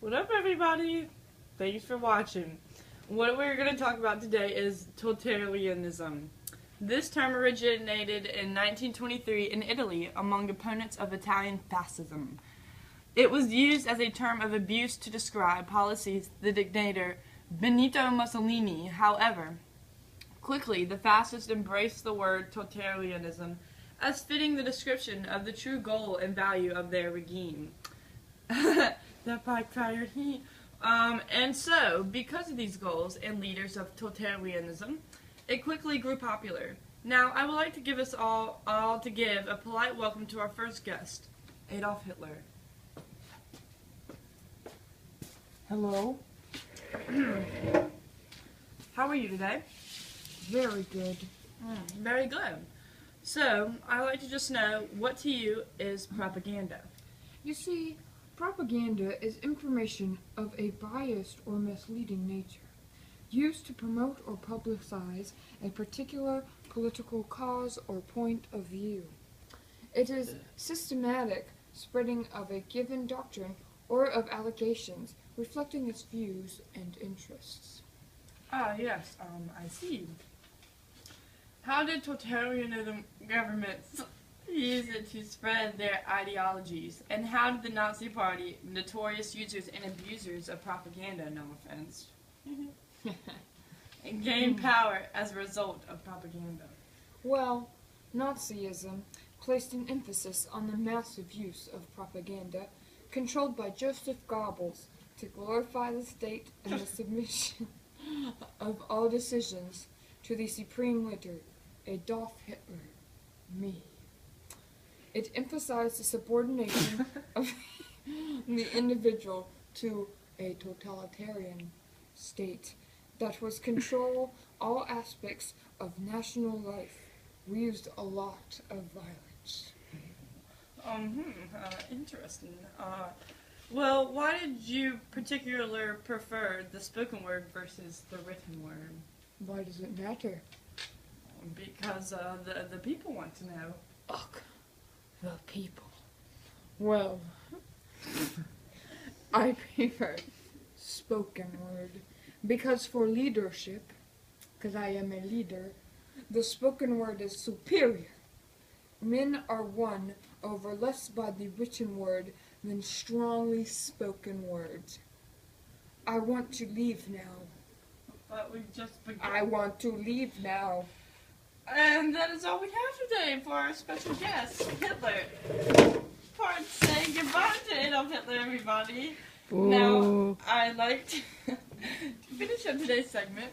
What up, everybody? Thanks for watching. What we're going to talk about today is totalitarianism. This term originated in 1923 in Italy among opponents of Italian fascism. It was used as a term of abuse to describe policies the dictator Benito Mussolini. However, quickly the fascists embraced the word totalitarianism as fitting the description of the true goal and value of their regime. That backfired. And so, because of these goals and leaders of totalitarianism, it quickly grew popular. Now, I would like to give us all to give a polite welcome to our first guest, Adolf Hitler. Hello. How are you today? Very good. Very good. So, I'd like to just know, what to you is propaganda? You see, propaganda is information of a biased or misleading nature, used to promote or publicize a particular political cause or point of view. It is systematic spreading of a given doctrine or of allegations reflecting its views and interests. Ah, yes, I see. How did totalitarian governments use it to spread their ideologies? And how did the Nazi Party, notorious users and abusers of propaganda, no offense, gain power as a result of propaganda? Well, Nazism placed an emphasis on the massive use of propaganda controlled by Joseph Goebbels to glorify the state and the submission of all decisions to the supreme leader, Adolf Hitler, me. It emphasized the subordination of the individual to a totalitarian state that was control all aspects of national life. We used a lot of violence. Interesting. Well, why did you particularly prefer the spoken word versus the written word? Why does it matter? Because the people want to know. Ugh, the people. Well, I prefer spoken word because for leadership, because I am a leader, the spoken word is superior. Men are won over less by the written word than strongly spoken words. I want to leave now. But we've just begun. I want to leave now. And that is all we have today for our special guest, Hitler. Part saying goodbye to Adolf Hitler, everybody. Ooh. Now, I'd like to finish up today's segment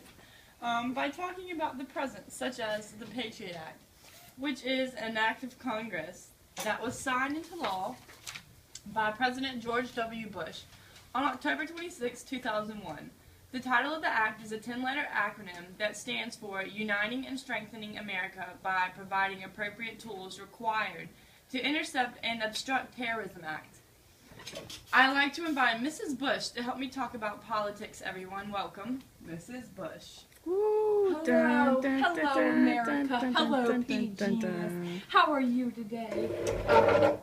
by talking about the present, such as the Patriot Act, which is an act of Congress that was signed into law by President George W. Bush on October 26, 2001. The title of the act is a 10-letter acronym that stands for Uniting and Strengthening America by Providing Appropriate Tools Required to Intercept and Obstruct Terrorism Act. I'd like to invite Mrs. Bush to help me talk about politics, everyone. Welcome, Mrs. Bush. Ooh, Hello, hello America, hello P-Geni. How are you today?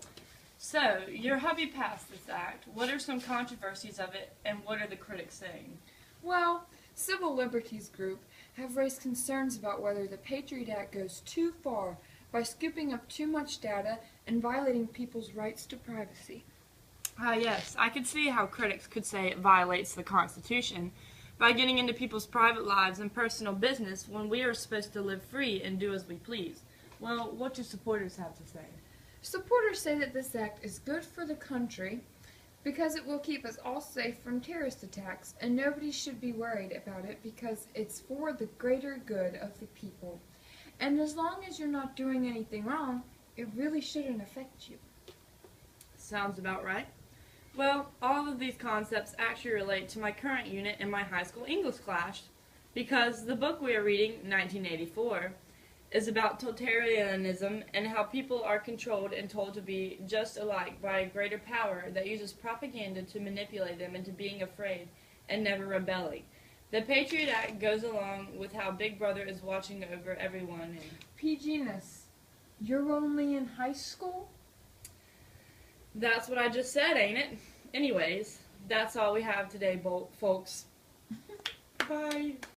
So, your hubby passed this act. What are some controversies of it, and what are the critics saying? Well, Civil Liberties Group have raised concerns about whether the Patriot Act goes too far by scooping up too much data and violating people's rights to privacy. Yes, I could see how critics could say it violates the Constitution by getting into people's private lives and personal business when we are supposed to live free and do as we please. Well, what do supporters have to say? Supporters say that this act is good for the country because it will keep us all safe from terrorist attacks, and nobody should be worried about it because it's for the greater good of the people. And as long as you're not doing anything wrong, it really shouldn't affect you. Sounds about right. Well, all of these concepts actually relate to my current unit in my high school English class, because the book we are reading, 1984, is about totalitarianism and how people are controlled and told to be just alike by a greater power that uses propaganda to manipulate them into being afraid and never rebelling. The Patriot Act goes along with how Big Brother is watching over everyone. And P-Geni, you're only in high school? that's what I just said, ain't it? Anyways, that's all we have today, folks. Bye.